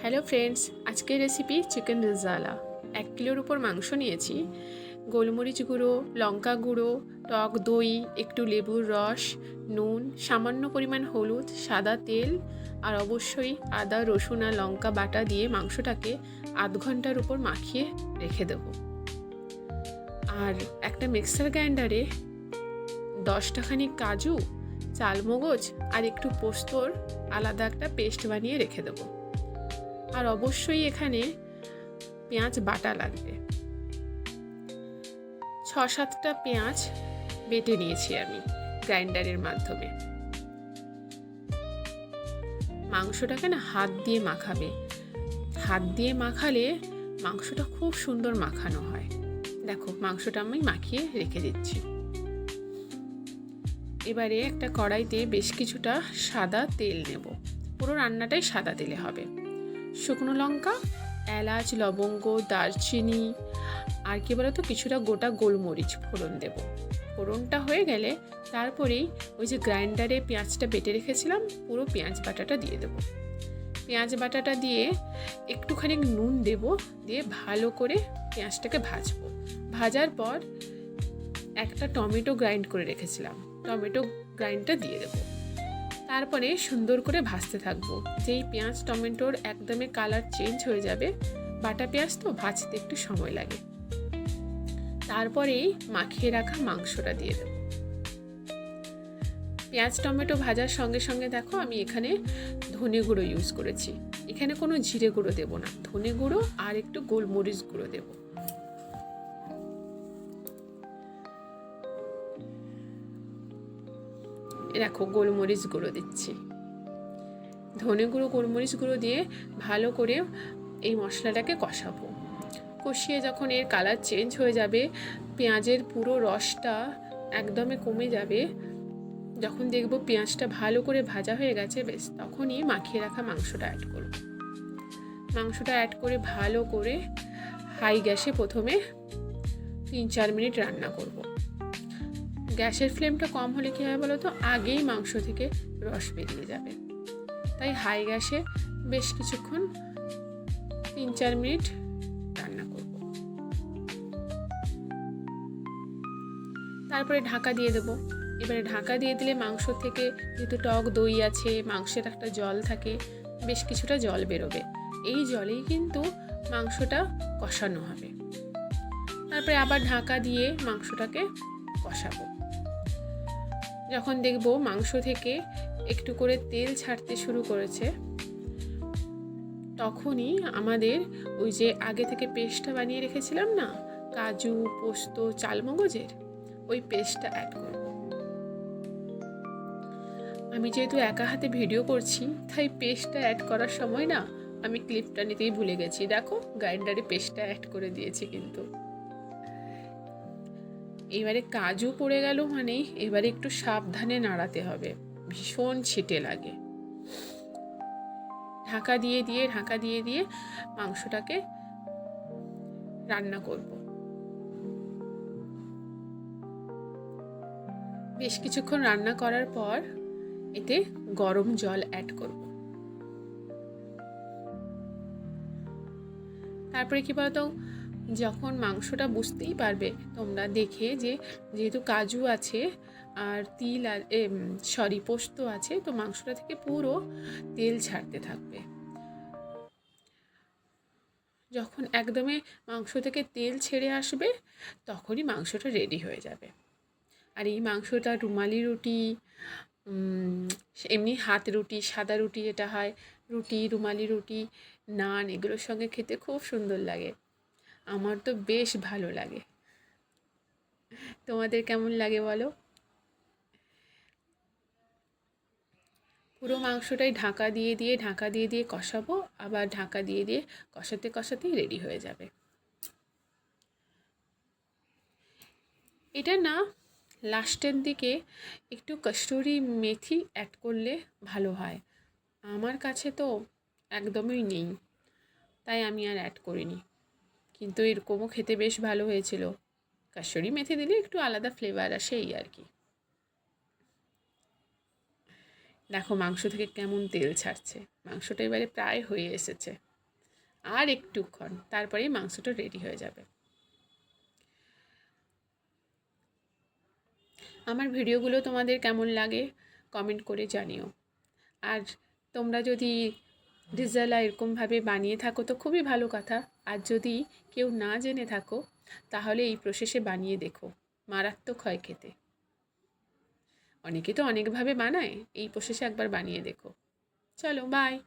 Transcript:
Hello friends, আজকের recipe chicken rezala. 1 কিলোর উপর মাংস নিয়েছি। গোলমরিচ গুঁড়ো, লঙ্কা গুঁড়ো, টক দই, একটু লেবুর রস, নুন, সামান্য পরিমাণ হলুদ, সাদা তেল আর অবশ্যই আদা, রসুন আর লঙ্কা বাটা দিয়ে মাংসটাকে আধ ঘন্টার উপর মাখিয়ে রেখে দেব। আর একটা মিক্সার গ্রাইন্ডারে 10টা খানিক কাজু, চালমগজ আর একটু পোস্তর আলাদা একটা পেস্ট বানিয়ে রেখে দেবো। আর অবশ্যই এখানে পেঁয়াজ বাটা লাগবে। 6-7টা পেঁয়াজ বেটে নিয়েছি আমি গ্রাইন্ডারের মাধ্যমে। মাংসটাকে না হাত দিয়ে মাখাবে। হাত দিয়ে মাখালে মাংসটা খুব সুন্দর মাখানো হয়। দেখো, মাংসটা আমি মাখিয়ে রেখে দিচ্ছি। এবারে একটা কড়াইতে বেশ কিছুটা সাদা তেল নেব। পুরো রান্নাটাই সাদা তেলে হবে। শুকনো লঙ্কা, এলাচ, লবঙ্গ, দারচিনি আর কি বলতো কিছুটা গোটা গোলমরিচ ফোড়ন দেব। ফোড়নটা হয়ে গেলে তারপরেই ওই যে গ্রাইন্ডারে পেঁয়াজটা বেটে রেখেছিলাম পুরো পেঁয়াজ বাটাটা দিয়ে দেব। পেঁয়াজ বাটাটা দিয়ে একটুখানি নুন দেব, দিয়ে ভালো করে পেঁয়াজটাকে ভাজবো। ভাজার পর একটা টমেটো গ্রাইন্ড করে রেখেছিলাম, টমেটো গ্রাইন্ডটা দিয়ে দেবো। তারপরে সুন্দর করে ভাজতে থাকবো। যেই পেঁয়াজ টমেটোর একদমই কালার চেঞ্জ হয়ে যাবে, বাটা পেঁয়াজ তো ভাজতে একটু সময় লাগে, তারপরেই মাখিয়ে রাখা মাংসটা দিয়ে দেবো। পেঁয়াজ টমেটো ভাজার সঙ্গে সঙ্গে দেখো আমি এখানে ধনে গুঁড়ো ইউজ করেছি। এখানে কোনো জিরে গুঁড়ো দেবো না, ধনে গুঁড়ো আর একটু গোলমরিচ গুঁড়ো দেবো। দেখো, গোলমরিচ গুঁড়ো দিচ্ছি। ধনে গুঁড়ো, গোলমরিচ গুঁড়ো দিয়ে ভালো করে এই মশলাটাকে কষাবো। কষিয়ে যখন এর কালার চেঞ্জ হয়ে যাবে, পেঁয়াজের পুরো রসটা একদমই কমে যাবে, যখন দেখবো পেঁয়াজটা ভালো করে ভাজা হয়ে গেছে, বেশ তখনই মাখিয়ে রাখা মাংসটা অ্যাড করব। মাংসটা অ্যাড করে ভালো করে হাই গ্যাসে প্রথমে 3-4 মিনিট রান্না করব। গ্যাসের ফ্লেমটা কম হলে কী হয় বলো তো, আগেই মাংস থেকে রস বেরিয়ে যাবে। তাই হাই গ্যাসে বেশ কিছুক্ষণ 3-4 মিনিট রান্না করব। তারপরে ঢাকা দিয়ে দেবো। এবারে ঢাকা দিয়ে দিলে মাংস থেকে যেহেতু টক দই আছে, মাংসের একটা জল থাকে, বেশ কিছুটা জল বেরোবে। এই জলেই কিন্তু মাংসটা কষানো হবে। তারপরে আবার ঢাকা দিয়ে মাংসটাকে কষাবো। যখন দেখবো মাংস থেকে একটু করে তেল ছাড়তে শুরু করেছে, তখনই আমাদের ওই যে আগে থেকে পেস্টটা বানিয়ে রেখেছিলাম না, কাজু, পোস্ত, চালমগজের, ওই পেস্টটা অ্যাড করব। আমি যেহেতু একা হাতে ভিডিও করছি, তাই পেস্টটা অ্যাড করার সময় না আমি ক্লিপটা নিতেই ভুলে গেছি। দেখো, গ্রাইন্ডারে পেস্টটা অ্যাড করে দিয়েছি কিন্তু। এবারে কাজু পড়ে গেল মানে এবারে একটু সাবধানে নাড়াতে হবে, ভীষণ ছিটে লাগে। ঢাকা দিয়ে দিয়ে মাংসটাকে রান্না করব। বেশ কিছুক্ষণ রান্না করার পর এতে গরম জল অ্যাড করব। তারপরে কি বলতো, যখন মাংসটা বুঝতেই পারবে তোমরা দেখে যে যেহেতু কাজু আছে আর তিল আর পোস্ত আছে, তো মাংসটা থেকে পুরো তেল ছাড়তে থাকবে। যখন একদমই মাংস থেকে তেল ছেড়ে আসবে, তখনই মাংসটা রেডি হয়ে যাবে। আর এই মাংসটা রুমালি রুটি, এমনি হাত রুটি, সাদা রুটি যেটা হয়, রুটি, রুমালি রুটি, নান, এগুলোর সঙ্গে খেতে খুব সুন্দর লাগে। আমার তো বেশ ভালো লাগে। তোমাদের কেমন লাগে বলো? পুরো মাংসটাই ঢাকা দিয়ে কষাবো। আবার ঢাকা দিয়ে কষাতেই রেডি হয়ে যাবে। এটা না লাস্টের দিকে একটু কস্তুরি মেথি অ্যাড করলে ভালো হয়। আমার কাছে তো একদমই নেই, তাই আমি আর অ্যাড করিনি। কিন্তু এরকমও খেতে বেশ ভালো হয়েছিল। কস্তুরি মেথি দিলে একটু আলাদা ফ্লেভার আসে, এই আর কি। দেখো মাংস থেকে কেমন তেল ছাড়ছে। মাংসটা এবারে প্রায় হয়ে এসেছে। আর একটুক্ষণ, তারপরেই মাংসটা রেডি হয়ে যাবে। আমার ভিডিওগুলো তোমাদের কেমন লাগে কমেন্ট করে জানিও। আর তোমরা যদি রেজালা এরকমভাবে বানিয়ে থাকো তো খুবই ভালো কথা। আর যদি কেউ না জেনে থাকো তাহলে এই প্রসেসে বানিয়ে দেখো, মারাত্মক হয় খেতে। অনেকে তো অনেকভাবে বানায়, এই প্রসেসে একবার বানিয়ে দেখো। চলো বাই।